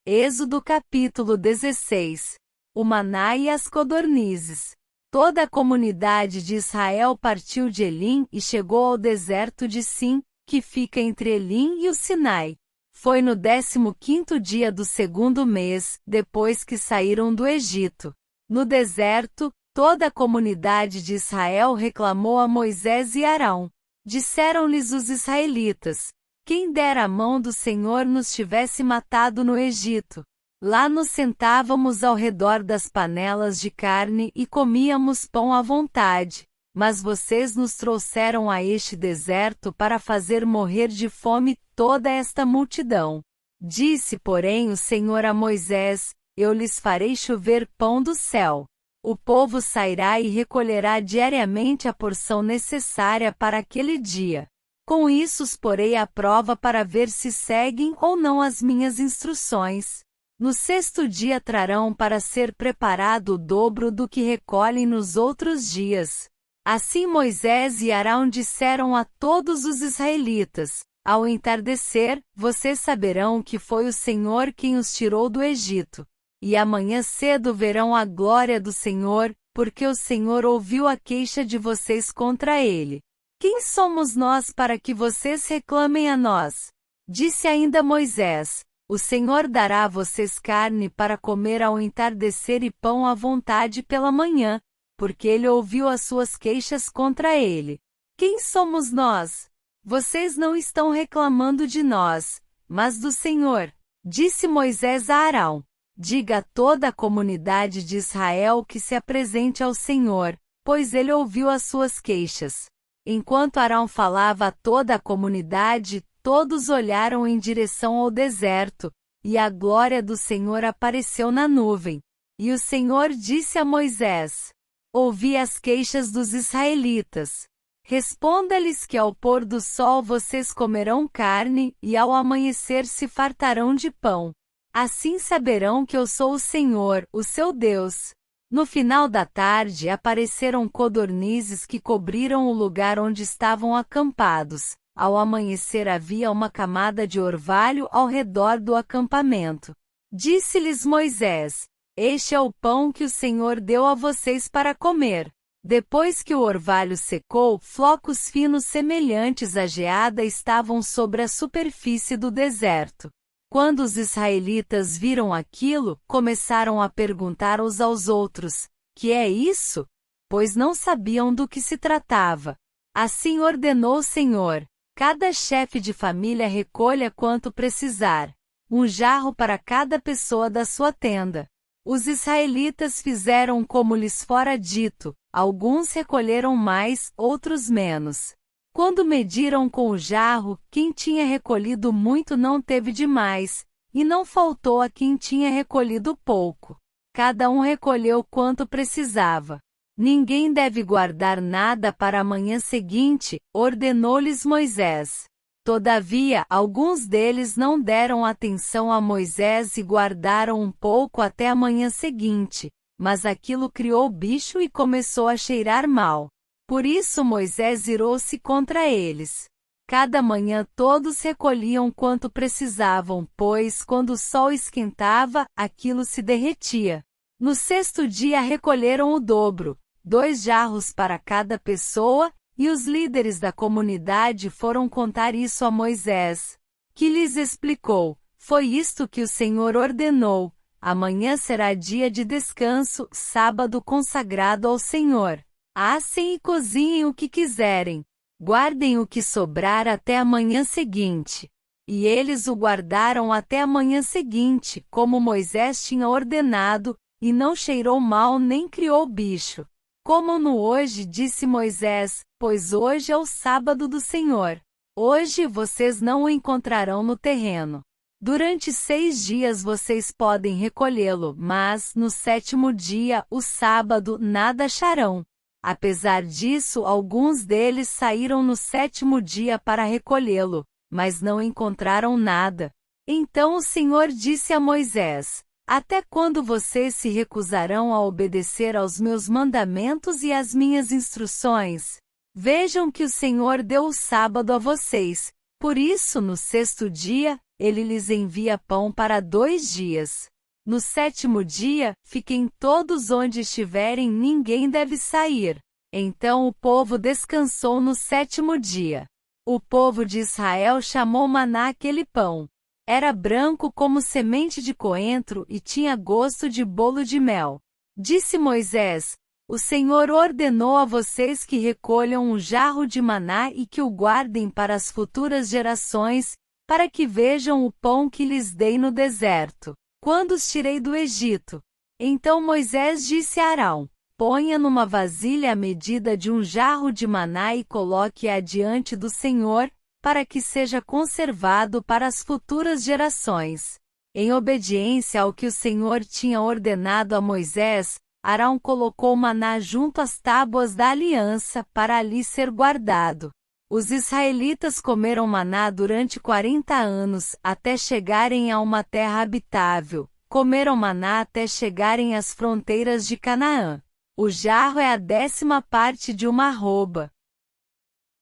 Êxodo capítulo 16. O maná e as codornizes. Toda a comunidade de Israel partiu de Elim e chegou ao deserto de Sim, que fica entre Elim e o Sinai. Foi no 15º dia do segundo mês, depois que saíram do Egito. No deserto, toda a comunidade de Israel reclamou a Moisés e Arão. Disseram-lhes os israelitas: quem dera a mão do Senhor nos tivesse matado no Egito. Lá nos sentávamos ao redor das panelas de carne e comíamos pão à vontade. Mas vocês nos trouxeram a este deserto para fazer morrer de fome toda esta multidão. Disse, porém, o Senhor a Moisés: eu lhes farei chover pão do céu. O povo sairá e recolherá diariamente a porção necessária para aquele dia. Com isso os porei à prova para ver se seguem ou não as minhas instruções. No sexto dia trarão para ser preparado o dobro do que recolhem nos outros dias. Assim Moisés e Arão disseram a todos os israelitas: ao entardecer, vocês saberão que foi o Senhor quem os tirou do Egito. E amanhã cedo verão a glória do Senhor, porque o Senhor ouviu a queixa de vocês contra ele. Quem somos nós para que vocês reclamem a nós? Disse ainda Moisés: o Senhor dará a vocês carne para comer ao entardecer e pão à vontade pela manhã, porque ele ouviu as suas queixas contra ele. Quem somos nós? Vocês não estão reclamando de nós, mas do Senhor. Disse Moisés a Arão: diga a toda a comunidade de Israel que se apresente ao Senhor, pois ele ouviu as suas queixas. Enquanto Arão falava a toda a comunidade, todos olharam em direção ao deserto, e a glória do Senhor apareceu na nuvem. E o Senhor disse a Moisés: ouvi as queixas dos israelitas. Responda-lhes que ao pôr do sol vocês comerão carne, e ao amanhecer se fartarão de pão. Assim saberão que eu sou o Senhor, o seu Deus. No final da tarde apareceram codornizes que cobriram o lugar onde estavam acampados. Ao amanhecer havia uma camada de orvalho ao redor do acampamento. Disse-lhes Moisés: este é o pão que o Senhor deu a vocês para comer. Depois que o orvalho secou, flocos finos semelhantes à geada estavam sobre a superfície do deserto. Quando os israelitas viram aquilo, começaram a perguntar uns aos outros: que é isso? Pois não sabiam do que se tratava. Assim ordenou o Senhor: cada chefe de família recolha quanto precisar, um jarro para cada pessoa da sua tenda. Os israelitas fizeram como lhes fora dito, alguns recolheram mais, outros menos. Quando mediram com o jarro, quem tinha recolhido muito não teve demais, e não faltou a quem tinha recolhido pouco. Cada um recolheu quanto precisava. Ninguém deve guardar nada para a manhã seguinte, ordenou-lhes Moisés. Todavia, alguns deles não deram atenção a Moisés e guardaram um pouco até a manhã seguinte, mas aquilo criou bicho e começou a cheirar mal. Por isso Moisés irou-se contra eles. Cada manhã todos recolhiam quanto precisavam, pois quando o sol esquentava, aquilo se derretia. No sexto dia recolheram o dobro, 2 jarros para cada pessoa, e os líderes da comunidade foram contar isso a Moisés, que lhes explicou: foi isto que o Senhor ordenou, amanhã será dia de descanso, sábado consagrado ao Senhor. Assem e cozinhem o que quiserem. Guardem o que sobrar até a manhã seguinte. E eles o guardaram até a manhã seguinte, como Moisés tinha ordenado, e não cheirou mal nem criou bicho. Comam-no hoje, disse Moisés, pois hoje é o sábado do Senhor. Hoje vocês não o encontrarão no terreno. Durante 6 dias vocês podem recolhê-lo, mas, no 7º dia, o sábado, nada acharão. Apesar disso, alguns deles saíram no 7º dia para recolhê-lo, mas não encontraram nada. Então o Senhor disse a Moisés: até quando vocês se recusarão a obedecer aos meus mandamentos e às minhas instruções? Vejam que o Senhor deu o sábado a vocês. Por isso, no 6º dia, ele lhes envia pão para 2 dias. No 7º dia, fiquem todos onde estiverem, ninguém deve sair. Então o povo descansou no 7º dia. O povo de Israel chamou maná aquele pão. Era branco como semente de coentro e tinha gosto de bolo de mel. Disse Moisés: o Senhor ordenou a vocês que recolham um jarro de maná e que o guardem para as futuras gerações, para que vejam o pão que lhes dei no deserto, quando os tirei do Egito. Então Moisés disse a Arão: ponha numa vasilha a medida de um jarro de maná e coloque-a diante do Senhor, para que seja conservado para as futuras gerações. Em obediência ao que o Senhor tinha ordenado a Moisés, Arão colocou o maná junto às tábuas da aliança, para ali ser guardado. Os israelitas comeram maná durante 40 anos, até chegarem a uma terra habitável. Comeram maná até chegarem às fronteiras de Canaã. O jarro é a 10ª parte de uma arroba.